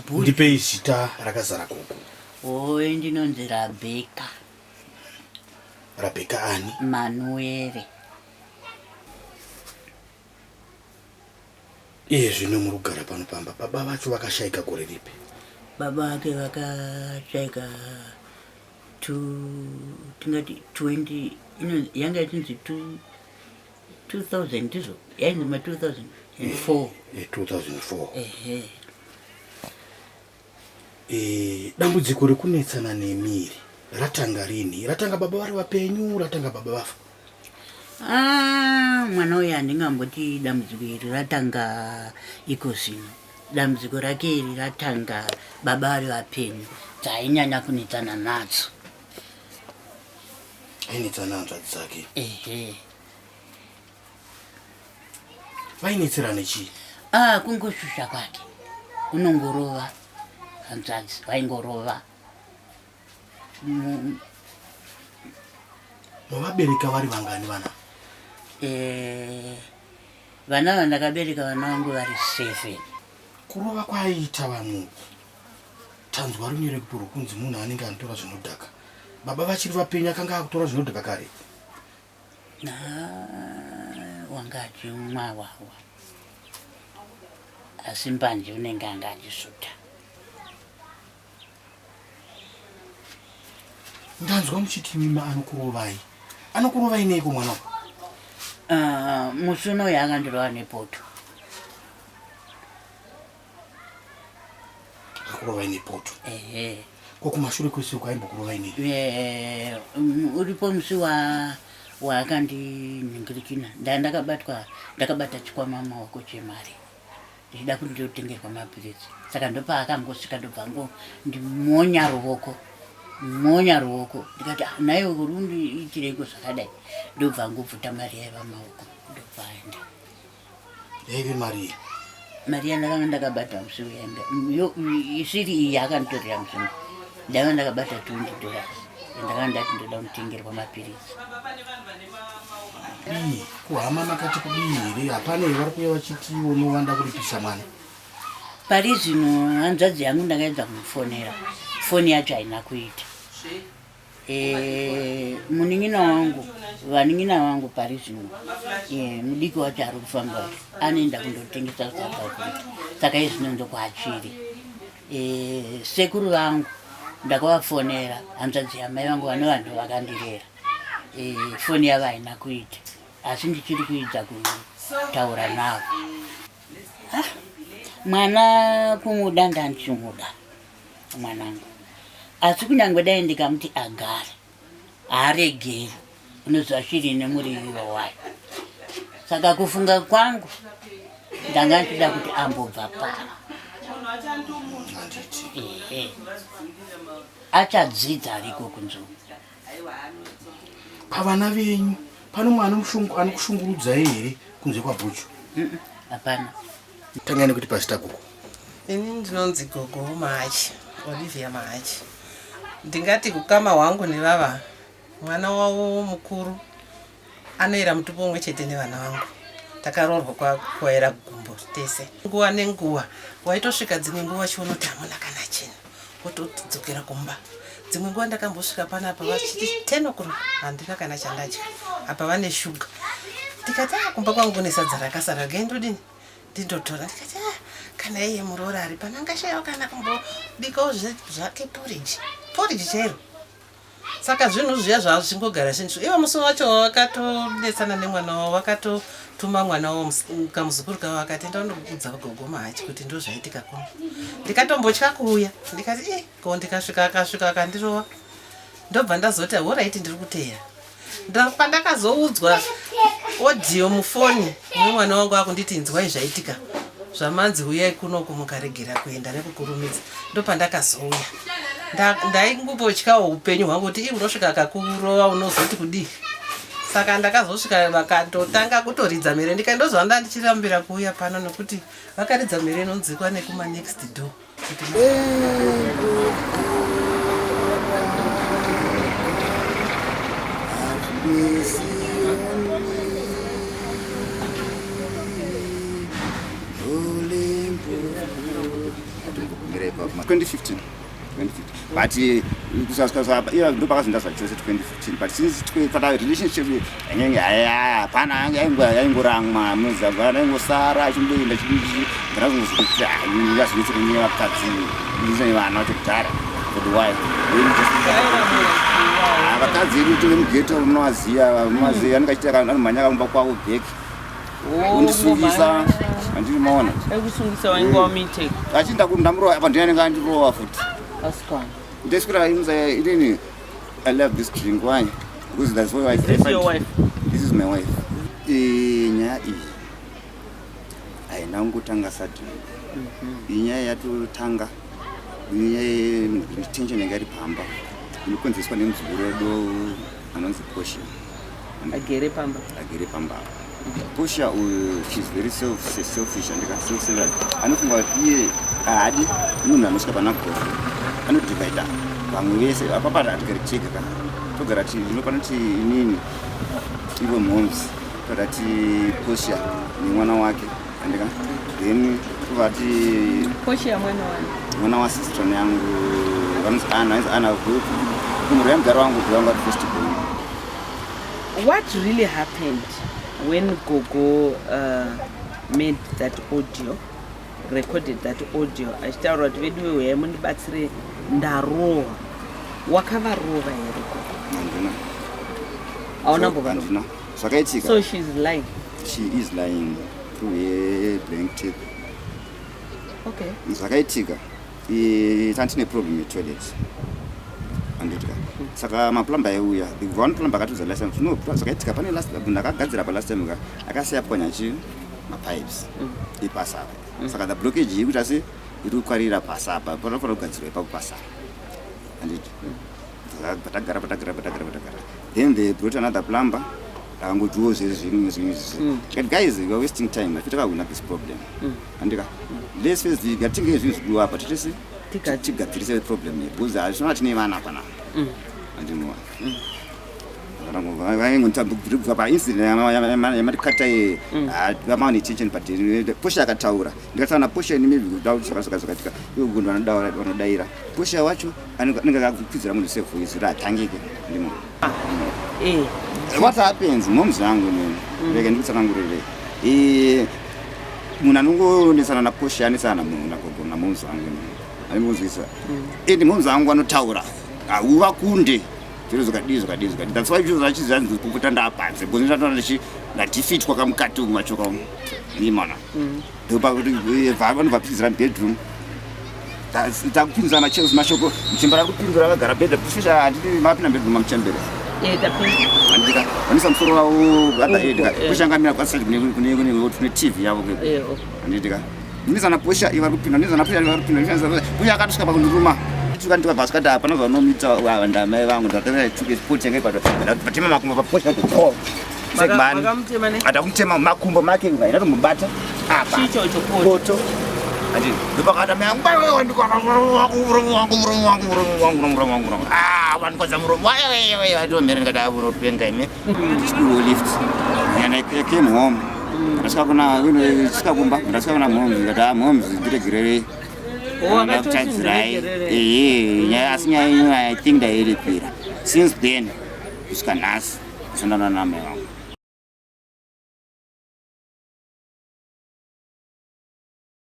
Ndipe zita rakazara koko. Ndinonzi Rebecca ani? Manuwere. Zvino murugara pano pamba. Baba vacho vakashaika gore ripi? Baba vake vakashaika tingati 20 yanga yatinzi 2000 ndizo yainzi ma 2004. 2004. Dambudziko rekunetsana nemiri ratanga rini? Ratanga baba vari vapenyu, ratanga baba vafa? Mwana uyu handingamboti dambudziko iri ratanga iko zvino. Dambudziko rake iri ratanga baba vari vapenyu dzainyanya kunetsana nadzo. Ainetsana hanzvadzi dzake? Vainetserana chii? Kungoshusha kwake. Unongorova hanzvadzi, vaingorova. Mavabereka vari vangani vana? Vana vandakabereka vana vangu vari 7. Kurova kwaiita vanhu. Tanzwa runyere kutoro kunzi munhu anenge anotora zvinodhaka. Baba vachiri vapenyu akanga akutora zvinodhaka kare? Wanga achimwa wawa. Asi mbanje unenge anga achisvuta. Ndanzwa muchiti mima anokurovai. Anokurovai neiko mwana? Musi unoyu akandorova nepoto. Akurovai nepoto? Kokumashure kwese kwaimbokurovai nei? Uripo musi wakandinhingirikina. Ndakabata chikwama maoko chemari. Ndichida kuti ndotengerwa mapiritsi. Saka ndopa akangosvika ndobva ndimonya ruoko. Ndikati naye urundi itireko zvakadai. Ndobva ngobvuta mari yaiva maoko. Ndobva aenda. Yaive mari? Mari yandakanga ndakabata musi uyaenda. Isiri iyi yakanditorera musi uno. Ndanga ndakabata $20. Ndakanga ndati ndoda kutengerwa mapiritsi. Kuhama makati kudii here? Hapana vari kuuya vachiti unovanda kuripisa mwana? Pari zvino hanzvadzi yangu ndakaedza kumufonera. Foni yacho haina kuita. Vanin'ina wangu pari zvino mudiki wacho ari kufamba anoenda kundotengesa zvapakuita. Saka izvino ndokwaachiri. Sekuru vangu ndakavafonera, hanzvadzi yamai vangu vane vanhu vakandirera. Foni yavo haina kuita. Asi ndichiri kuedza kutaura navo. Mwana kumuda ndandichimuda mwanangu. Asi kunyange dai ndikamuti agare haaregeri. Unozva shiri nemuriwo wayo. Saka kufunga kwangu ndanga ndichida kuti ambobva pano. Achadzidza ariko kunzvimbo. Pavana venyu pano mwana anokushungurudzai here kunze kwaBuju? Hapana. Tangani kuti pazita gogo. Ini ndinonzi gogo Machi, Olivia Machi. Ndingati kukama wangu nevava mwana wavo mukuru anoera mutupo umwe chete nevana vangu. Takaroorwa kwaera gumbo tese. Nguva nenguva waitosvika dzimwe nguva chiunoti hamuna kana chena wotodzokera kumba. Dzimwe nguva ndakambosvika panapa vachiti 10 o'clock handina kana chandadya. Apa vane shuga. Ndikati kumba kwangu nesadza rakasara gendodini ndindotora. Ndikati kana iye muroora ari pana angashayiwa kana kumbobikawo zvake porridge chero. Saka zvinhu zviya zvazvingogara zvinhu. Ivo musi wacho wakatonetsana nemwana wavo, vakatotuma mwana wavo kamuzukuru kavo akati ndandokudza gogo Machi kuti ndozvaitika kuno. Ndikatombotya kuuya. Ndikati ko ndikasvika akandirova. Ndobva ndazoti alright ndiri kuteera. Pandakazoudzwa audio mufoni nemwana wangu akunditi Inzwai zvaitika. Zvamanzi uyai kuno kumukaregera kuenda nekukurumidza. Ndopandakazouya. Ndaingobotyawo upenyu hwangu kuti unosvika akakurova unozoti kudii. Saka ndakazosvika vakatotanga kutoridza mhere. Ndikandozva ndichirambira kuuya pano nokuti vakaridza mhere inonzikwa nekuma next door. ndagere ipapo 2015 but ndopakazinda zvachose 2015 but since fata relationship yanyange hapana yaingoramwa muzava yaingosara achimboenda chindazvinozokuti yazvinotsirenye vakadzi vana vachogara for the while vakadzi vedu vemugeto munovaziva anenge achitaka anomhanya kamumba kwavo bheki undisungisa handiri maona achinda kundamurova apa ndianenge andirowa futi ndeswera inini I love this drink. Why? Because that's why I This is your wife? This is my wife. Nyaya iyi haina kungotanga sadini. Inyaya yatotanga tension yanga iri pamba inokonzeswa nemuzukuru wedu anonzi Portia. Agere pamba. Portia, she's very selfish and self-centered. Anofunga kuti iye haadi munhu anosvika pana gofu anodivhaida vamwe vese apapata atigari chega kana togara tinopana kuti inini ivo mhomzi togara ti Portia nemwana wake andika then tovati Portia mwana wasisitoni yangu vanonzi ana kumhuri yamugara wangu vanga first born. What really happened when Gogo made that audio, recorded that audio? Achitaura kuti vedu wewe mundibatsire ndarowa. Wakavarova here Gogo? Hauna mbova? Zvakaitika. So she's lying. She is lying through her blank tape. Okay. Zvakaitika. Tantine problem yetoilet. Andika. Saka maplamba yauya. One plumber akatudza last time. No, zvakaitika pane last munhu akagadzira pa last time akasiya pwanya chi mapipes. Ipasa. Saka the blockage yekuti asi iri kukwarira pasa apa. Panofanira kugadzirwa ipapo pasa. Anditi. Patagara. Then they brought another plumber. Guys, we are wasting time. I think I will have this problem. Andika. Let's face the getting is blew up, but it is a problem. Because I was not name Anapana. And you know. I'm going to group of incident. I'm cut a money teaching party. Push like a tower. Get on a push and without Sakaska. You would run down on a daira. Push a watch and I'm going to say for his right. Thank you. What happens? Mom's angry. They can do something really. Munanungo ni sana na push yani sana na mom's angry. I was this. The mom's angry no tower. Uwa kunde. That's why you actually done to put under pants. Because not only she like defeat kwa kamkatu machoka ni mana. Do ba vagon va pizza bedroom. That's itakunza na chels mashoko. Mchimbara kupindura gara bed push ati mapina bedroom mchembere. Andika wanisa msoro wa hata edika kushanga mina kwa sasa kune TV yavo andika niza na posha iva kupinda niza na posha iva kupinda kuya akatuska pa kunduruma tukantika baskata hapana vanomita wanda mai vangu ndatanga tuke sport yanga ipato batema makumbo pa posha to makamutema atakumtema makumbo make ngaira tomubata apa chicho poto andi ndopakata mangwa wewe ndikwa vanhu kwaza muromo wayo atomhere ndikadavuro penga ime lift and I came home ndasvika kuna ndasvika kumba ndasvika kuna momzi ndikati momzi ndiregerere ndakuchadzirai nyaya asi nyaya I think ndairipira since then kusvika nhasi kusandana namai vangu